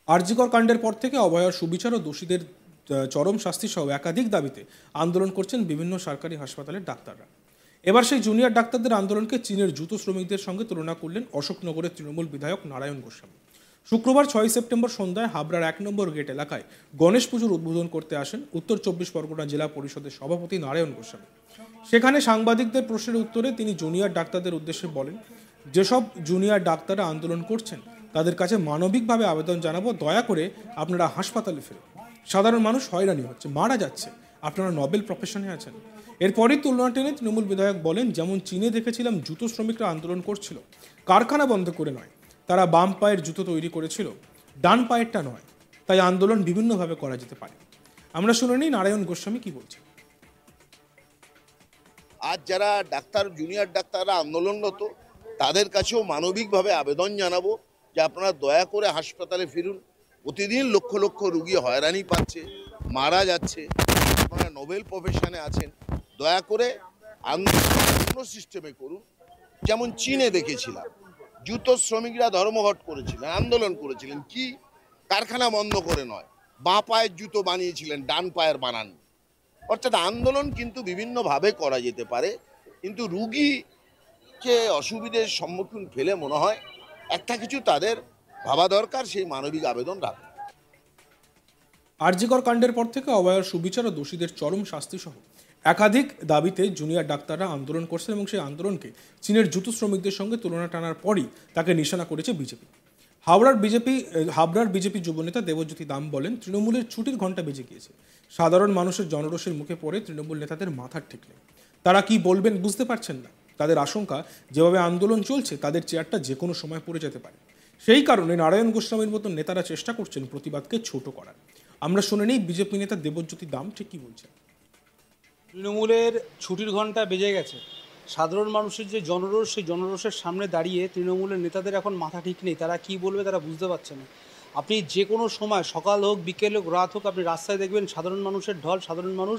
আরজিকর কাণ্ডের পর থেকে অভয়ার সুবিচার ও দোষীদের চরম শাস্তি সহ একাধিক দাবিতে আন্দোলন করছেন বিভিন্ন সরকারি হাসপাতালের ডাক্তাররা। এবার সেই জুনিয়র ডাক্তারদের আন্দোলনকে চীনের জুতো শ্রমিকদের সঙ্গে তুলনা করলেন অশোকনগরের তৃণমূল বিধায়ক নারায়ণ গোস্বামী। শুক্রবার 6 সেপ্টেম্বর সন্ধ্যায় হাবড়ার 1 নম্বর গেট এলাকায় গণেশ পুজোর উদ্বোধন করতে আসেন উত্তর 24 পরগনা জেলা পরিষদের সভাপতি নারায়ণ গোস্বামী। সেখানে সাংবাদিকদের প্রশ্নের উত্তরে তিনি জুনিয়র ডাক্তারদের উদ্দেশ্যে বলেন, যেসব জুনিয়র ডাক্তাররা আন্দোলন করছেন তাদের কাছে মানবিকভাবে আবেদন জানাবো, দয়া করে আপনারা হাসপাতালে ফেরুন। সাধারণ মানুষ হয়রানি হচ্ছে, মারা যাচ্ছে, আপনারা নোবেল প্রফেশনে আছেন। এরপরই তুলনা টেনে তৃণমূল বিধায়ক বলেন, যেমন চীনে দেখেছিলাম জুতো শ্রমিকরা আন্দোলন করছিল কারখানা বন্ধ করে নয়, তারা বাম পায়ের জুতো তৈরি করেছিল, ডান পায়েরটা নয়, তাই আন্দোলন বিভিন্নভাবে করা যেতে পারে। আমরা শুনে নিই নারায়ণ গোস্বামী কি বলছেন। আজ যারা ডাক্তার জুনিয়র ডাক্তাররা আন্দোলনরত তাদের কাছেও মানবিকভাবে আবেদন জানাবো যে আপনারা দয়া করে হাসপাতালে ফিরুন। প্রতিদিন লক্ষ লক্ষ রুগী হয়রানি পাচ্ছে, মারা যাচ্ছে, আপনারা নোবেল প্রফেশনে আছেন, দয়া করে আন্দোলন সিস্টেমে করুন। যেমন চীনে দেখেছিলাম জুতো শ্রমিকরা ধর্মঘট করেছিলেন, আন্দোলন করেছিলেন, কি কারখানা বন্ধ করে নয়, বাঁ পায়ের জুতো বানিয়েছিলেন, ডান পায়ের বানান। অর্থাৎ আন্দোলন কিন্তু বিভিন্নভাবে করা যেতে পারে, কিন্তু রুগীকে অসুবিধার সম্মুখীন ফেলে মনে হয় একটা কিছু তাদের ভাবা দরকার, সেই মানবিক আবেদন রাখা। আরজিকর কাণ্ডের পর থেকে অভয়ার সুবিচার ও দোষীদের চরম শাস্তি সহ একাধিক দাবিতে জুনিয়র ডাক্তাররা আন্দোলন করছেন এবং সেই আন্দোলনকে চীনের জুতো শ্রমিকদের সঙ্গে তুলনা টানার পরই তাকে নিশানা করেছে বিজেপি। হাবড়ার বিজেপি যুবনেতা দেবজ্যোতি দাম বলেন, তৃণমূলের ছুটির ঘণ্টা বেজে গিয়েছে। সাধারণ মানুষের জনরোষের মুখে পড়ে তৃণমূল নেতাদের মাথার ঠিক নেই। তারা কি বলবেন বুঝতে পারছেন না। তাদের আশঙ্কা, যেভাবে আন্দোলন চলছে তাদের চেয়ারটা যে কোনো সময় পড়ে যেতে পারে। সেই কারণে নারায়ণ গোস্বামীর মতো নেতারা চেষ্টা করছেন প্রতিবাদকে ছোট করার। আমরা শুনে নেই বিজেপি নেতা দেবজ্যোতি দাম ঠিক কি বলছেন। তৃণমূলের ছুটির ঘণ্টা বেজে গেছে। সাধারণ মানুষের যে জনরোষ, সেই জনরোষের সামনে দাঁড়িয়ে তৃণমূলের নেতাদের এখন মাথা ঠিক নেই। তারা কি বলবে তারা বুঝতে পারছে না। আপনি যে কোনো সময়, সকাল হোক, বিকেল হোক, রাত হোক, আপনি রাস্তায় দেখবেন সাধারণ মানুষের ঢল। সাধারণ মানুষ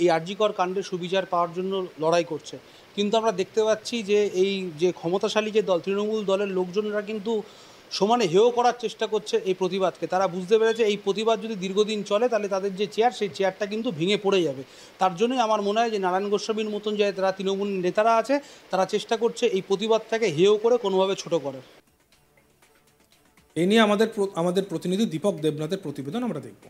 এই আরজিকর কাণ্ডের সুবিচার পাওয়ার জন্য লড়াই করছে। কিন্তু আমরা দেখতে পাচ্ছি যে এই যে ক্ষমতাশালী যে দল, তৃণমূল দলের লোকজনরা কিন্তু সমানে হেয় করার চেষ্টা করছে এই প্রতিবাদকে। তারা বুঝতে পেরেছে এই প্রতিবাদ যদি দীর্ঘদিন চলে তাহলে তাদের যে চেয়ার, সেই চেয়ারটা কিন্তু ভেঙে পড়ে যাবে। তার জন্যই আমার মনে হয় যে নারায়ণ গোস্বামীর মতন যে তারা তৃণমূল নেতারা আছে, তারা চেষ্টা করছে এই প্রতিবাদটাকে হেয় করে কোনোভাবে ছোট করার। এ নিয়ে আমাদের প্রতিনিধি দীপক দেবনাথের প্রতিবেদন আমরা দেখব।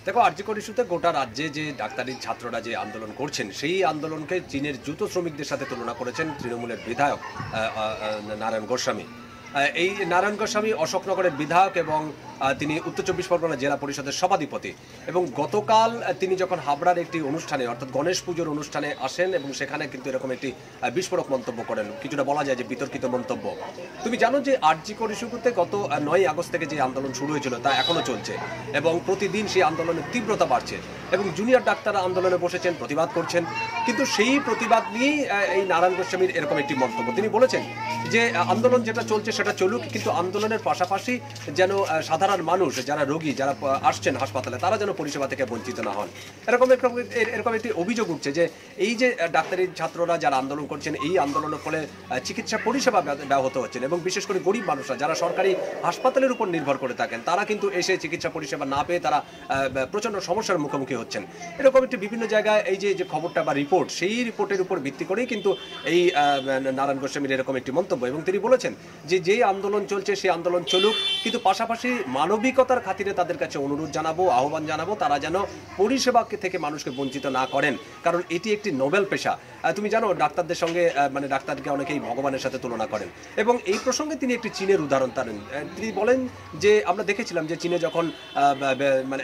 দেখো, আরজিকর ইস্যুতে গোটা রাজ্যে যে ডাক্তারি ছাত্ররা যে আন্দোলন করছেন, সেই আন্দোলনকে চীনের জুতো শ্রমিকদের সাথে তুলনা করেছেন তৃণমূলের বিধায়ক নারায়ণ গোস্বামী। এই নারায়ণ গোস্বামী অশোকনগরের বিধায়ক এবং তিনি উত্তর 24 পরগনা জেলা পরিষদের সভাধিপতি। এবং গতকাল তিনি যখন হাবড়ার একটি অনুষ্ঠানে, অর্থাৎ গণেশ পুজোর অনুষ্ঠানে আসেন এবং সেখানে কিন্তু এরকম একটি বিস্ফোরক মন্তব্য করেন, কিছুটা বলা যায় যে বিতর্কিত মন্তব্য। তুমি জানো যে আরজিকর ইস্যুতে গত 9 আগস্ট থেকে যে আন্দোলন শুরু হয়েছিল তা এখনো চলছে এবং প্রতিদিন সেই আন্দোলনের তীব্রতা বাড়ছে এবং জুনিয়র ডাক্তাররা আন্দোলনে বসেছেন, প্রতিবাদ করছেন। কিন্তু সেই প্রতিবাদ নিয়েই এই নারায়ণ গোস্বামীর এরকম একটি মন্তব্য। তিনি বলেছেন যে আন্দোলন যেটা চলছে সেটা চলুক, কিন্তু আন্দোলনের পাশাপাশি যেন সাধারণ মানুষ, যারা রোগী, যারা আসছেন হাসপাতালে, তারা যেন পরিষেবা থেকে বঞ্চিত না হন। এরকম একটি অভিযোগ উঠছে যে এই যে ডাক্তারি ছাত্ররা যারা আন্দোলন করছেন, এই আন্দোলনের ফলে চিকিৎসা পরিষেবা ব্যাহত হচ্ছেন এবং বিশেষ করে গরিব মানুষরা যারা সরকারি হাসপাতালের উপর নির্ভর করে থাকেন, তারা কিন্তু এসে চিকিৎসা পরিষেবা না পেয়ে তারা প্রচণ্ড সমস্যার মুখোমুখি হচ্ছেন। এরকম একটি বিভিন্ন জায়গায় এই যে খবরটা বা রিপোর্ট, সেই রিপোর্টের উপর ভিত্তি করেই কিন্তু এই নারায়ণ গোস্বামীর এরকম একটি মন্তব্য। এবং তিনি বলেছেন যে যেই আন্দোলন চলছে সেই আন্দোলন চলুক, কিন্তু পাশাপাশি মানবিকতার খাতিরে তাদের কাছে অনুরোধ জানাবো, আহ্বান জানাবো, তারা যেন পরিষেবা থেকে মানুষকে বঞ্চিত না করেন, কারণ এটি একটি নোবেল পেশা। তুমি জানো ডাক্তারদের সঙ্গে ডাক্তারকে অনেকেই ভগবানের সাথে তুলনা করেন। এবং এই প্রসঙ্গে তিনি একটি চীনের উদাহরণ টানেন। তিনি বলেন যে আমরা দেখেছিলাম যে চীনে যখন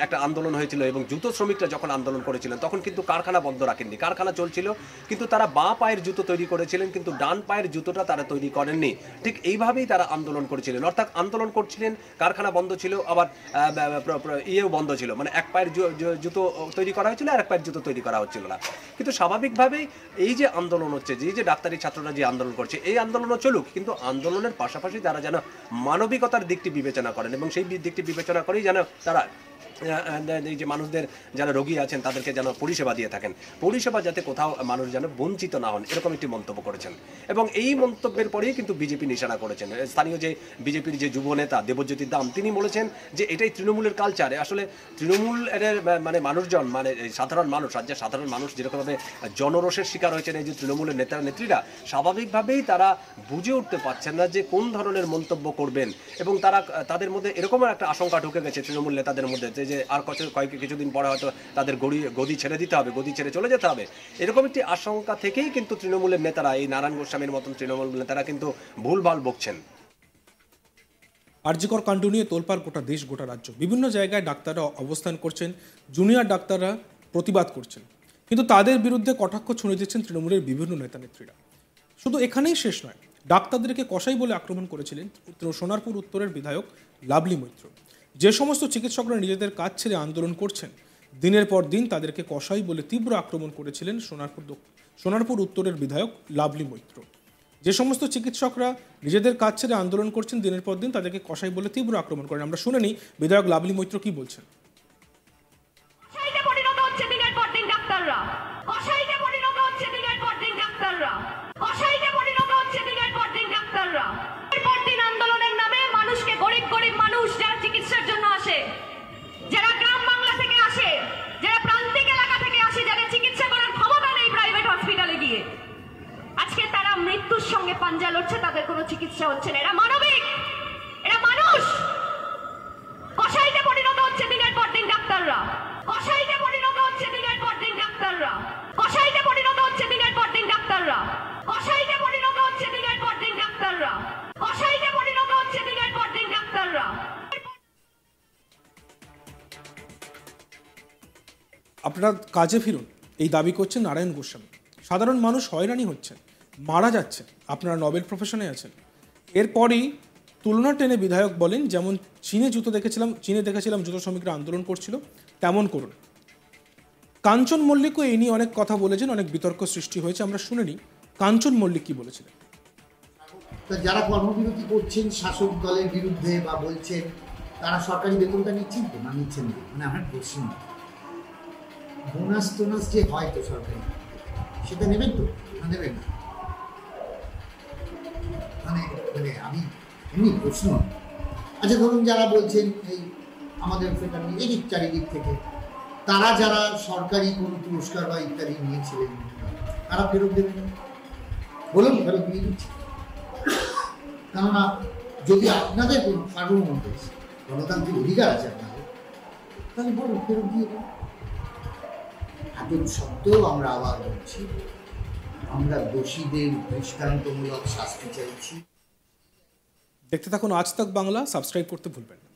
একটা আন্দোলন হয়েছিল এবং জুতো শ্রমিকরা যখন আন্দোলন করেছিলেন, তখন কিন্তু কারখানা বন্ধ রাখেননি, কারখানা চলছিল, কিন্তু তারা বাঁ পায়ের জুতো তৈরি করেছিলেন, কিন্তু ডান পায়ের জুতোটা তারা তৈরি করেননি। ঠিক এইভাবেই তারা আন্দোলন করেছিলেন, অর্থাৎ আন্দোলন করছিলেন, কারখানা বন্ধ ছিল, আবার ইয়েও বন্ধ ছিল, মানে এক পায়ের জুতো তৈরি করা হয়েছিল আর এক পায়ের জুতো তৈরি করা হচ্ছিল না। কিন্তু স্বাভাবিকভাবেই এই যে আন্দোলন হচ্ছে, যে ডাক্তারি ছাত্ররা যে আন্দোলন করছে, এই আন্দোলনও চলুক, কিন্তু আন্দোলনের পাশাপাশি তারা যেন মানবিকতার দিকটি বিবেচনা করেন এবং সেই দিকটি বিবেচনা করেই যেন তারা এই যে মানুষদের যারা রোগী আছেন তাদেরকে যেন পরিষেবা দিয়ে থাকেন, পরিষেবা যাতে কোথাও মানুষ যেন বঞ্চিত না হন, এরকম একটি মন্তব্য করেছেন। এবং এই মন্তব্যের পরেই কিন্তু বিজেপি নিশানা করেছেন। স্থানীয় যে বিজেপির যে যুব নেতা দেবজ্যোতি দাম, তিনি বলেছেন যে এটাই তৃণমূলের কালচার। আসলে তৃণমূল মানে মানুষজন, মানে সাধারণ মানুষ, রাজ্যের সাধারণ মানুষ যেরকমভাবে জনরোষের শিকার হয়েছেন এই যে তৃণমূলের নেতা নেত্রীরা, স্বাভাবিকভাবেই তারা বুঝে উঠতে পারছেন না যে কোন ধরনের মন্তব্য করবেন। এবং তাদের মধ্যে এরকম একটা আশঙ্কা ঢুকে গেছে তৃণমূল নেতাদের মধ্যে যে আর কিছুদিন পরে হয়তো তাদের গদি ছেড়ে দিতে হবে, গদি ছেড়ে চলে যেতে হবে। এরকম একটি আশঙ্কা থেকেই কিন্তু তৃণমূলের নেতারা, এই নারায়ণ গোস্বামীর মতন তৃণমূল নেতারা কিন্তু ভুলভাল বকছেন। আরজিকর কাণ্ড নিয়ে তোলপাড় গোটা দেশ, গোটা রাজ্য। বিভিন্ন জায়গায় ডাক্তাররা অবস্থান করছেন, জুনিয়র ডাক্তাররা প্রতিবাদ করছেন, কিন্তু তাদের বিরুদ্ধে কটাক্ষ ছুঁড়ে দিচ্ছেন তৃণমূলের বিভিন্ন নেতা নেত্রীরা। শুধু এখানেই শেষ নয়, ডাক্তারদেরকে কসাই বলে আক্রমণ করেছিলেন সোনারপুর উত্তরের বিধায়ক লাভলি মৈত্র। যে সমস্ত চিকিৎসকরা নিজেদের কাজ ছেড়ে আন্দোলন করছেন, দিনের পর দিন তাদেরকে কসাই বলে তীব্র আক্রমণ করেছিলেন সোনারপুর উত্তরের বিধায়ক লাভলি মৈত্র। যে সমস্ত চিকিৎসকরা নিজেদের কাজ ছেড়ে আন্দোলন করছেন, দিনের পর দিন তাদেরকে কসাই বলে তীব্র আক্রমণ করেন। আমরা শুনে নিই বিধায়ক লাভলি মৈত্র কি বলছেন। মৃত্যুর সঙ্গে পাঞ্জা লড়ছে, তাদের কোনো চিকিৎসা হচ্ছে না। এরা মানবিক, এরা মানুষ। কসাইতে পরিণত হচ্ছে দিনের পর দিন ডাক্তাররা, কসাইতে পরিণত হচ্ছে দিনের পর দিন ডাক্তাররা, কসাইতে পরিণত হচ্ছে দিনের পর দিন ডাক্তাররা, কসাইতে পরিণত হচ্ছে দিনের পর দিন ডাক্তাররা, কসাইতে পরিণত হচ্ছে দিনের পর দিন ডাক্তাররা। আপনারা কাজে ফিরুন, এই দাবি করছেন নারায়ণ গোস্বামী। সাধারণ মানুষ হয়রানি হচ্ছেন, মারা যাচ্ছে, আপনারা নোবেল প্রফেশনে আছেন। এরপরই তুলনা টেনে বিধায়ক বলেন, যেমন চীনে দেখেছিলাম জুতো শ্রমিকরা আন্দোলন করছিল, তেমন করুন। কাঞ্চন মল্লিকও এই নিয়ে অনেক কথা বলেছেন, অনেক বিতর্ক সৃষ্টি হয়েছে। আমরা শুনে নিই কাঞ্চন মল্লিক কি বলেছিলেন। যারা কর্মবিরতি করছেন শাসক দলের বিরুদ্ধে বা বলছেন, তারা সরকারি বেতনটা নিচ্ছেন তো না নিচ্ছেন না? মানে আমার প্রশ্ন, বোনাস টোনাস যে হয় তো সরকারি, সেটা নেবেন তো না নেবেন না? মানে আমি এমনি প্রশ্ন। আচ্ছা ধরুন যারা বলছেন এই আমাদের ফেটানি এদিক চারিদিক থেকে, তারা যারা সরকারি কোনো পুরস্কার বা ইত্যাদি নিয়েছিলেন, তারা ফেরত দেবেন না? বলুন, ফেরত দিয়ে দিচ্ছি। কেননা যদি আপনাদের কোনো কারণ মধ্যে গণতান্ত্রিক অধিকার আছে আপনাদের, তাহলে বলুন ফেরত দিয়ে দেবেন। এত সত্ত্বেও আমরা আবার বলছি, আমরা দোষীদের দৃষ্টান্তমূলক শাস্তি চাইছি। দেখতে থাকুন আজ তাক বাংলা, সাবস্ক্রাইব করতে ভুলবেন না।